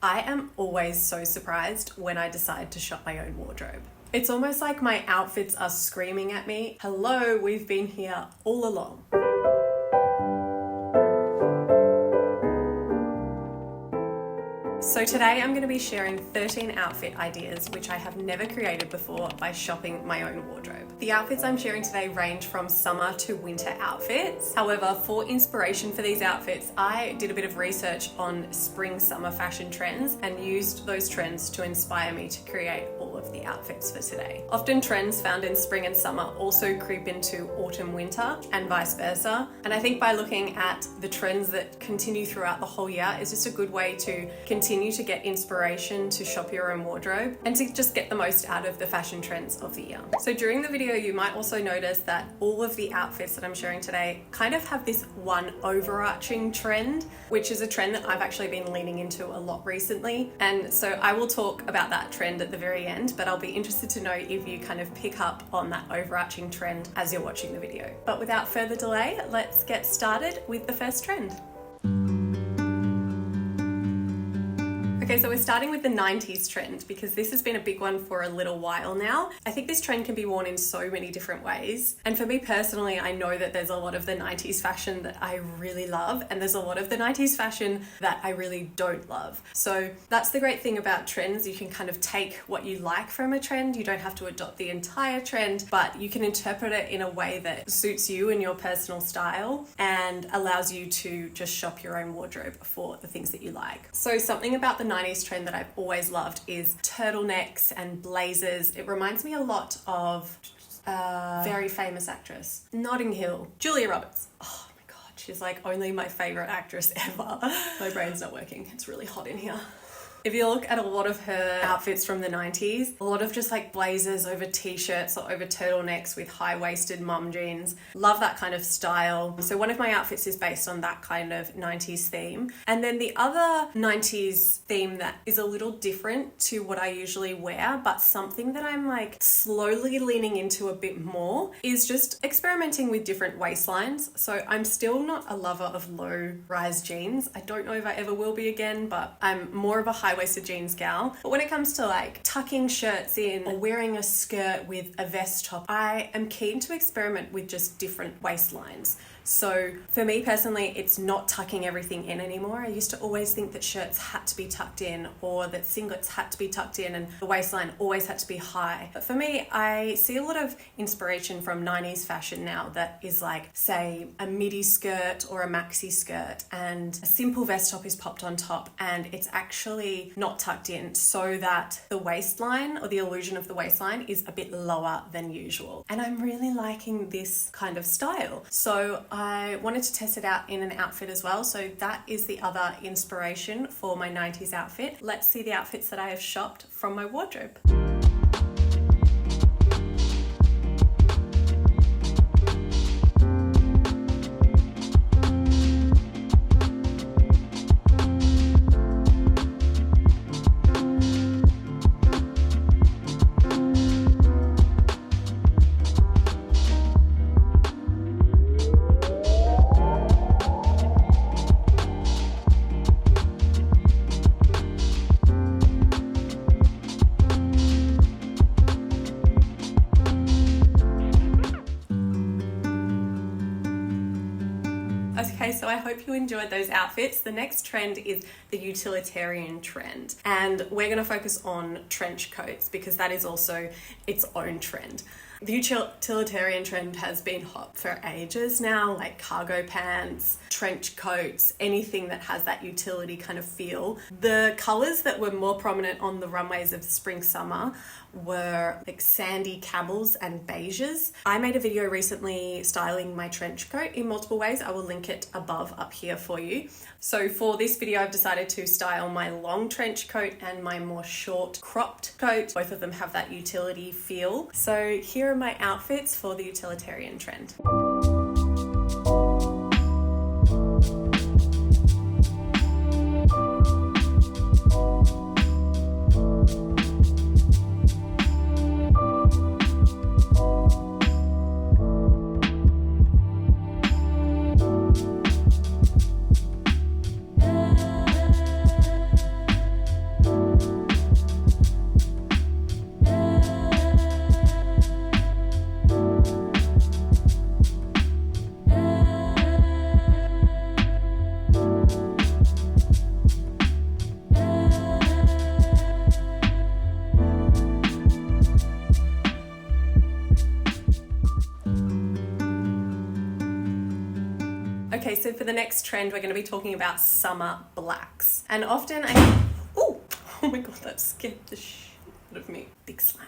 I am always so surprised when I decide to shop my own wardrobe. It's almost like my outfits are screaming at me, hello, we've been here all along. So today I'm going to be sharing 13 outfit ideas which I have never created before by shopping my own wardrobe. The outfits I'm sharing today range from summer to winter outfits. However, for inspiration for these outfits, I did a bit of research on spring-summer fashion trends and used those trends to inspire me to create all of the outfits for today. Often trends found in spring and summer also creep into autumn-winter and vice versa. And I think by looking at the trends that continue throughout the whole year is just a good way to continue to get inspiration to shop your own wardrobe and to just get the most out of the fashion trends of the year. So during the video, you might also notice that all of the outfits that I'm sharing today kind of have this one overarching trend, which is a trend that I've actually been leaning into a lot recently. And so I will talk about that trend at the very end, but I'll be interested to know if you kind of pick up on that overarching trend as you're watching the video. But without further delay, let's get started with the first trend. Okay, so we're starting with the 90s trend because this has been a big one for a little while now. I think this trend can be worn in so many different ways. And for me personally, I know that there's a lot of the 90s fashion that I really love, and there's a lot of the 90s fashion that I really don't love. So that's the great thing about trends. You can kind of take what you like from a trend. You don't have to adopt the entire trend, but you can interpret it in a way that suits you and your personal style and allows you to just shop your own wardrobe for the things that you like. So something about the 90s trend that I've always loved is turtlenecks and blazers. It reminds me a lot of a very famous actress, Notting Hill, Julia Roberts. Oh my God, she's like only my favorite actress ever. My brain's not working. It's really hot in here. If you look at a lot of her outfits from the 90s, a lot of just like blazers over t-shirts or over turtlenecks with high-waisted mum jeans. Love that kind of style. So one of my outfits is based on that kind of 90s theme. And then the other 90s theme that is a little different to what I usually wear, but something that I'm like slowly leaning into a bit more is just experimenting with different waistlines. So I'm still not a lover of low-rise jeans. I don't know if I ever will be again, but I'm more of a high-waisted jeans gal. But when it comes to like tucking shirts in or wearing a skirt with a vest top, I am keen to experiment with just different waistlines. So for me personally, it's not tucking everything in anymore. I used to always think that shirts had to be tucked in or that singlets had to be tucked in and the waistline always had to be high. But for me, I see a lot of inspiration from 90s fashion now that is like, say, a midi skirt or a maxi skirt and a simple vest top is popped on top and it's actually not tucked in so that the waistline or the illusion of the waistline is a bit lower than usual. And I'm really liking this kind of style. So I wanted to test it out in an outfit as well. So that is the other inspiration for my 90s outfit. Let's see the outfits that I have shopped from my wardrobe. Okay, so I hope you enjoyed those outfits. The next trend is the utilitarian trend, and we're going to focus on trench coats because that is also its own trend. The utilitarian trend has been hot for ages now, like cargo pants, trench coats, anything that has that utility kind of feel. The colors that were more prominent on the runways of the spring-summer were like sandy camels and beiges. I made a video recently styling my trench coat in multiple ways. I will link it above up here for you. So for this video, I've decided to style my long trench coat and my more short cropped coat. Both of them have that utility feel. So here are my outfits for the utilitarian trend. so for the next trend, we're going to be talking about summer blacks. And often oh my God, that scared the shit out of me. Big slam.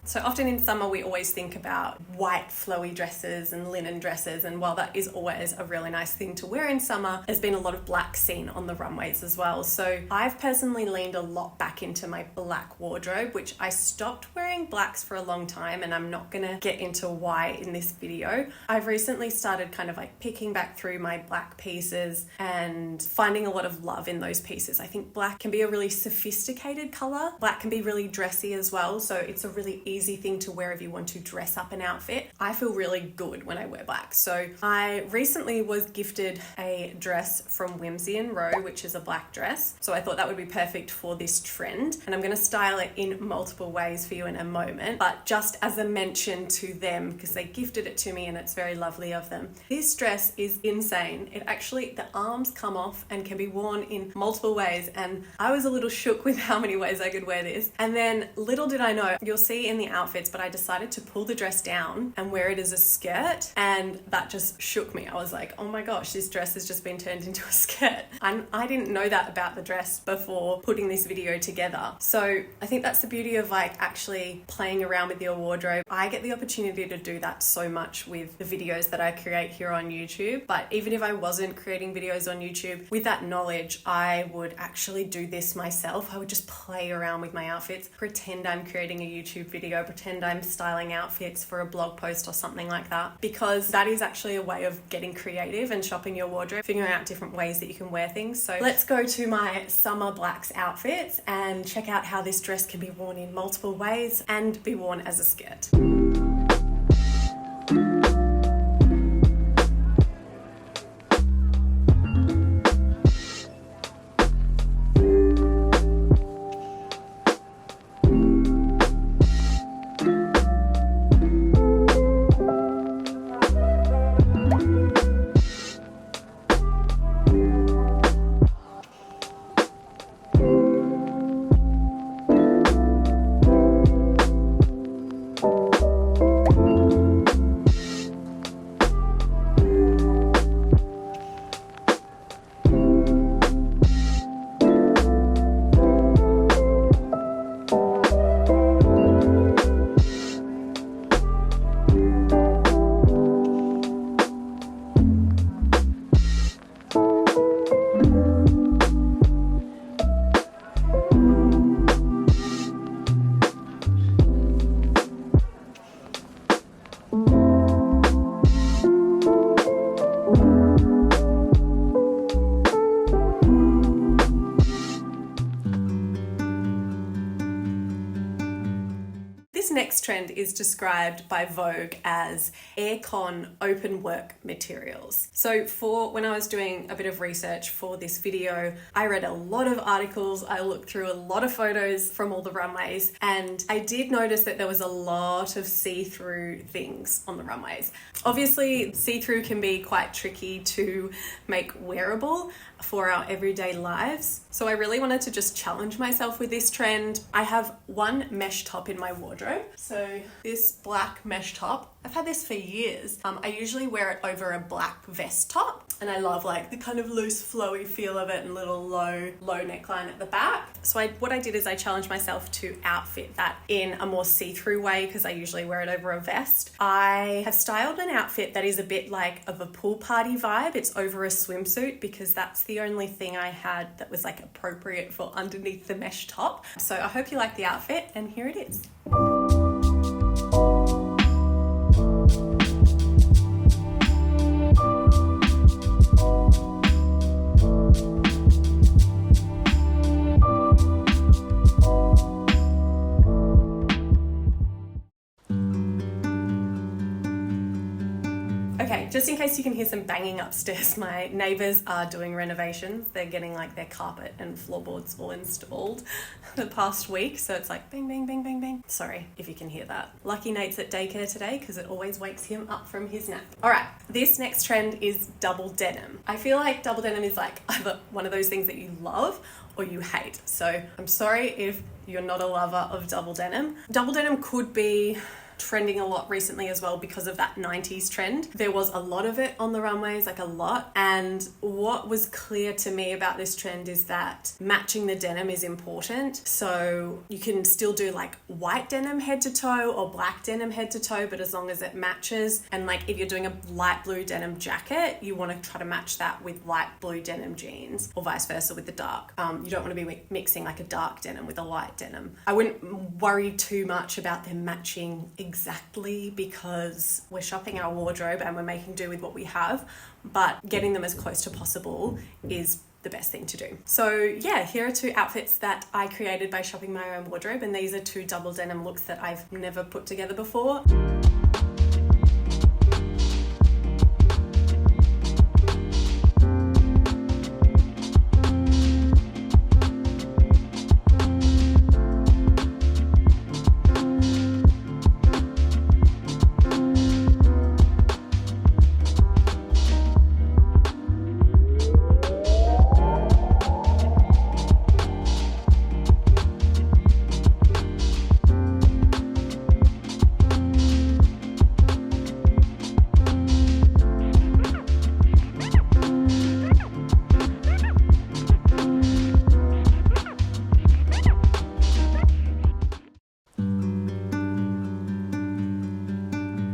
So often in summer, we always think about white flowy dresses and linen dresses. And while that is always a really nice thing to wear in summer, there's been a lot of black seen on the runways as well. So I've personally leaned a lot back into my black wardrobe, which I stopped wearing blacks for a long time. And I'm not going to get into why in this video. I've recently started kind of like picking back through my black pieces and finding a lot of love in those pieces. I think black can be a really sophisticated color. Black can be really dressy as well. So it's a really easy thing to wear if you want to dress up an outfit. I feel really good when I wear black. So I recently was gifted a dress from Whimsy and Row, which is a black dress. So I thought that would be perfect for this trend. And I'm going to style it in multiple ways for you in a moment. But just as a mention to them, because they gifted it to me and it's very lovely of them. This dress is insane. It actually, the arms come off and can be worn in multiple ways. And I was a little shook with how many ways I could wear this. And then little did I know, you'll see in the outfits, but I decided to pull the dress down and wear it as a skirt, and that just shook me. I was like, oh my gosh, this dress has just been turned into a skirt. And I didn't know that about the dress before putting this video together. So I think that's the beauty of like actually playing around with your wardrobe. I get the opportunity to do that so much with the videos that I create here on YouTube, but even if I wasn't creating videos on YouTube, with that knowledge, I would actually do this myself. I would just play around with my outfits, pretend I'm creating a YouTube video, pretend I'm styling outfits for a blog post or something like that, because that is actually a way of getting creative and shopping your wardrobe, figuring out different ways that you can wear things. So let's go to my summer blacks outfits and check out how this dress can be worn in multiple ways and be worn as a skirt. This next trend is described by Vogue as aircon open work materials. So when I was doing a bit of research for this video, I read a lot of articles, I looked through a lot of photos from all the runways, and I did notice that there was a lot of see-through things on the runways. Obviously, see-through can be quite tricky to make wearable for our everyday lives. So I really wanted to just challenge myself with this trend. I have one mesh top in my wardrobe. So this black mesh top, I've had this for years. I usually wear it over a black vest top, and I love like the kind of loose flowy feel of it and little low neckline at the back. So what I did is I challenged myself to outfit that in a more see-through way, because I usually wear it over a vest. I have styled an outfit that is a bit like of a pool party vibe. It's over a swimsuit because that's the only thing I had that was like appropriate for underneath the mesh top. So I hope you like the outfit, and here it is. Okay, just in case you can hear some banging upstairs, my neighbours are doing renovations. They're getting like their carpet and floorboards all installed the past week. So it's like bang, bang, bang, bang, bang. Sorry if you can hear that. Lucky Nate's at daycare today because it always wakes him up from his nap. All right, this next trend is double denim. I feel like double denim is like either one of those things that you love or you hate. So I'm sorry if you're not a lover of double denim. Double denim could be trending a lot recently as well because of that 90s trend. There was a lot of it on the runways, like a lot. And what was clear to me about this trend is that matching the denim is important. So you can still do like white denim head to toe or black denim head to toe, but as long as it matches. And like if you're doing a light blue denim jacket, you want to try to match that with light blue denim jeans, or vice versa with the dark. You don't want to be mixing like a dark denim with a light denim. I wouldn't worry too much about them matching exactly because we're shopping our wardrobe and we're making do with what we have, but getting them as close to possible is the best thing to do. So yeah, here are 2 outfits that I created by shopping my own wardrobe, and these are 2 double denim looks that I've never put together before.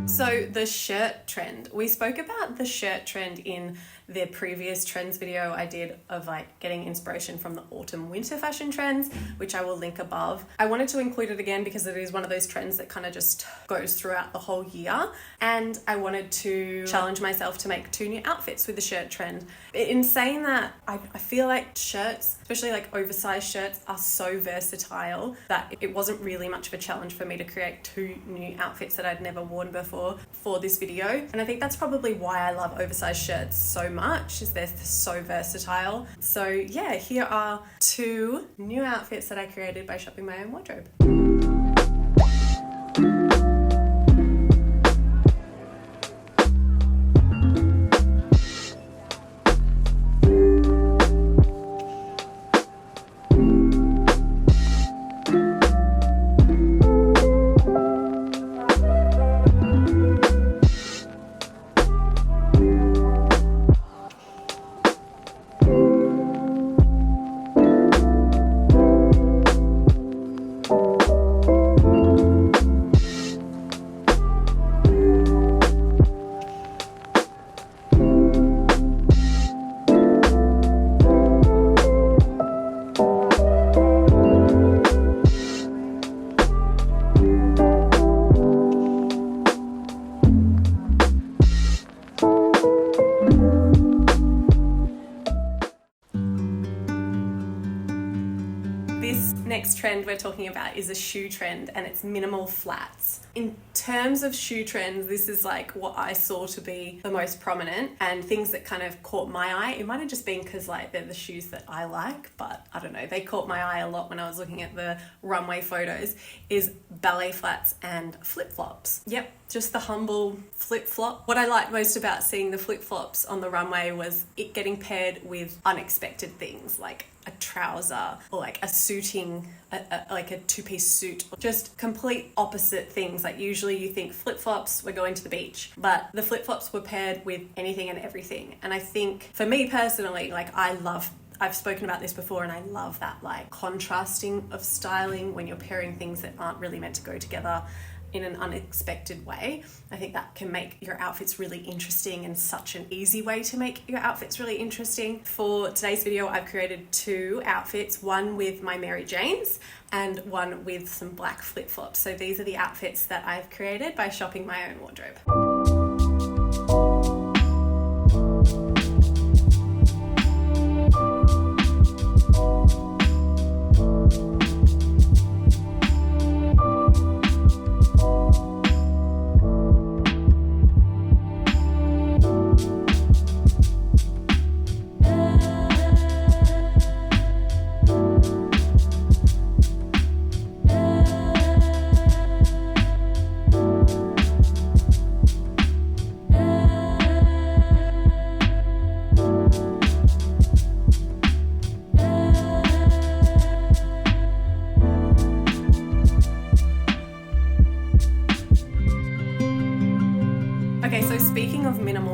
So the shirt trend, we spoke about the shirt trend in the previous trends video I did of like getting inspiration from the autumn winter fashion trends, which I will link above. I wanted to include it again because it is one of those trends that kind of just goes throughout the whole year. And I wanted to challenge myself to make 2 new outfits with the shirt trend. In saying that, I feel like shirts, especially like oversized shirts, are so versatile that it wasn't really much of a challenge for me to create 2 new outfits that I'd never worn before for this video. And I think that's probably why I love oversized shirts so much, is they're so versatile. So yeah, here are 2 new outfits that I created by shopping my own wardrobe. This next trend we're talking about is a shoe trend, and it's minimal flats. In terms of shoe trends, this is like what I saw to be the most prominent, and things that kind of caught my eye. It might have just been because like they're the shoes that I like, but I don't know, they caught my eye a lot when I was looking at the runway photos, is ballet flats and flip-flops. Yep, just the humble flip-flop. What I liked most about seeing the flip-flops on the runway was it getting paired with unexpected things like a trouser or like a suiting, like a 2-piece suit, just complete opposite things. Like usually you think flip-flops, we're going to the beach, but the flip-flops were paired with anything and everything. And I think for me personally, like I've spoken about this before, and I love that like contrasting of styling when you're pairing things that aren't really meant to go together in an unexpected way. I think that can make your outfits really interesting, and such an easy way to make your outfits really interesting. For today's video, I've created 2 outfits, one with my Mary Janes and one with some black flip-flops. So these are the outfits that I've created by shopping my own wardrobe.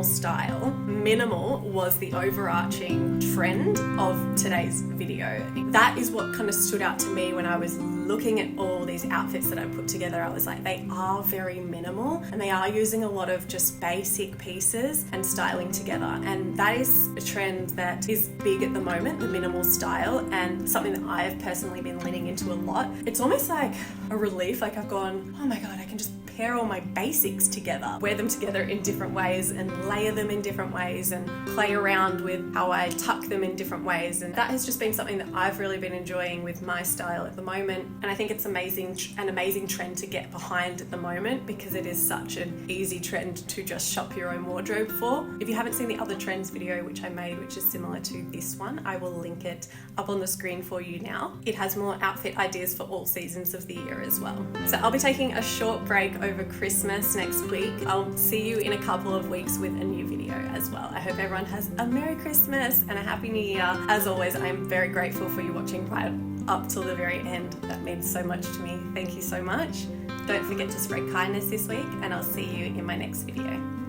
style. Minimal was the overarching trend of today's video. That is what kind of stood out to me when I was looking at all these outfits that I put together. I was like, they are very minimal and they are using a lot of just basic pieces and styling together. And that is a trend that is big at the moment, the minimal style, and something that I have personally been leaning into a lot. It's almost like a relief. Like I've gone, oh my God, I can just pair all my basics together, wear them together in different ways and layer them in different ways and play around with how I tuck them in different ways. And that has just been something that I've really been enjoying with my style at the moment. And I think it's an amazing trend to get behind at the moment because it is such an easy trend to just shop your own wardrobe for. If you haven't seen the other trends video which I made, which is similar to this one, I will link it up on the screen for you now. It has more outfit ideas for all seasons of the year as well. So I'll be taking a short break over Christmas next week. I'll see you in a couple of weeks with a new video as well. I hope everyone has a Merry Christmas and a Happy New Year. As always, I am very grateful for you watching right up till the very end. That means so much to me. Thank you so much. Don't forget to spread kindness this week, and I'll see you in my next video.